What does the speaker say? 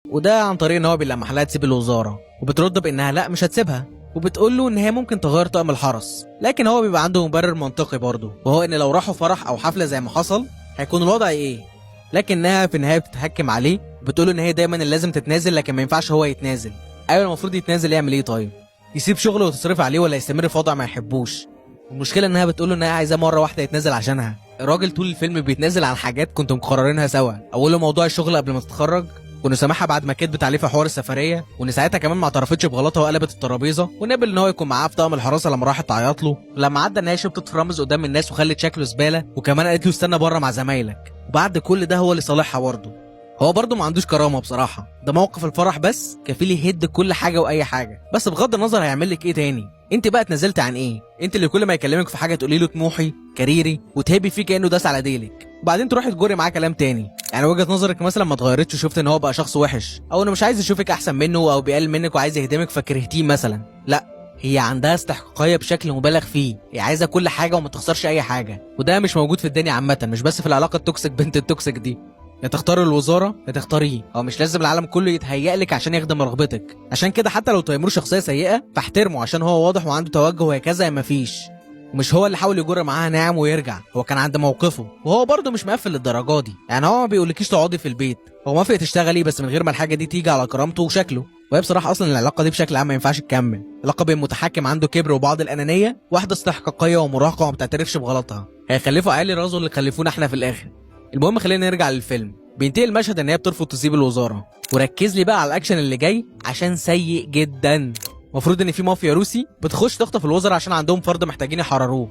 وده عن طريق ان هو بيلمح لها تسيب الوزاره، وبترد بانها لا مش هتسيبها، وبتقول له ان هي ممكن تغير طقم الحرس. لكن هو بيبقى عنده مبرر منطقي برضه، وهو ان لو راحوا فرح او حفله زي ما حصل هيكون الوضع ايه. لكنها في النهايه بتتحكم عليه، وبتقول له ان هي دايما اللي لازم تتنازل، لكن ما ينفعش هو يتنازل. ايوه المفروض يتنازل، يعمل ايه طيب؟ يسيب شغله وتصرف عليه ولا يستمر في وضع ما يحبوش؟ المشكله انها بتقول له ان هي عايزاه مره واحده يتنازل عشانها. الراجل طول الفيلم بيتنازل عن حاجات كنتوا مقررينها سوا. اول موضوع الشغل قبل ما تتخرج، وانه سامحها بعد ما كدبت عليه في حوار السفريه، وان ساعتها كمان ما اعترفتش بغلطها وقلبت الترابيزه، ونقبل ان هو يكون معاها في طقم الحراسه لما راحت تعيط له، ولما عدى ان هي شبطت في رمز قدام الناس وخلت شكله زباله، وكمان قالت له استنى بره مع زمايلك. وبعد كل ده هو اللي صالحها برضه. هو برضه ما عندوش كرامه بصراحه، ده موقف الفرح بس كفيل يهد كل حاجه واي حاجه. بس بغض النظر هيعمل لك ايه تاني؟ انت بقى اتنزلت عن ايه؟ انت اللي كل ما يكلمك في حاجه تقولي له طموحي كاريري، وتهبي فيه كانه داس على ديلك، وبعدين تروحي تجري معاه كلام تاني. يعني وجهه نظرك مثلا ما اتغيرتش وشفت ان هو بقى شخص وحش، او انه مش عايز يشوفك احسن منه، او بيقلل منك وعايز يهدمك فكرهتيه مثلا. لا، هي عندها استحقاقيه بشكل مبالغ فيه، هي عايزه كل حاجه وما تخسرش اي حاجه، وده مش موجود في الدنيا عامه، مش بس في العلاقه التوكسيك بنت التوكسيك دي. يا تختار الوزاره يا تختاريه، هو مش لازم العالم كله يتهيأ لك عشان يخدم رغبتك. عشان كده حتى لو تيمور شخصيه سيئه فاحترمه، عشان هو واضح وعنده توجه وهكذا يا مفيش. ومش هو اللي حاول يجر معاها نعم ويرجع، هو كان عند موقفه، وهو برضه مش مقفل للدرجه دي. يعني هو ما بيقولكيش تقعدي في البيت، هو موافق تشتغلي بس من غير ما الحاجه دي تيجي على كرامته وشكله. وهي بصراحه اصلا العلاقه دي بشكل عام ما ينفعش تكمل. علاقه بين متحكم عنده كبر وبعض الانانيه، واحده استحقاقيه ومراهقه وما بتعترفش بغلطها، هيخلفوا عيال رازو اللي خلفونا احنا في الاخر. المهم خلينا نرجع للفيلم. بينتهي المشهد ان هي بترفض تسيب الوزاره، وركز لي بقى على الاكشن اللي جاي عشان سيء جدا. المفروض ان في مافيا روسي بتخش تخطف الوزراء عشان عندهم فرد محتاجين يحرروه.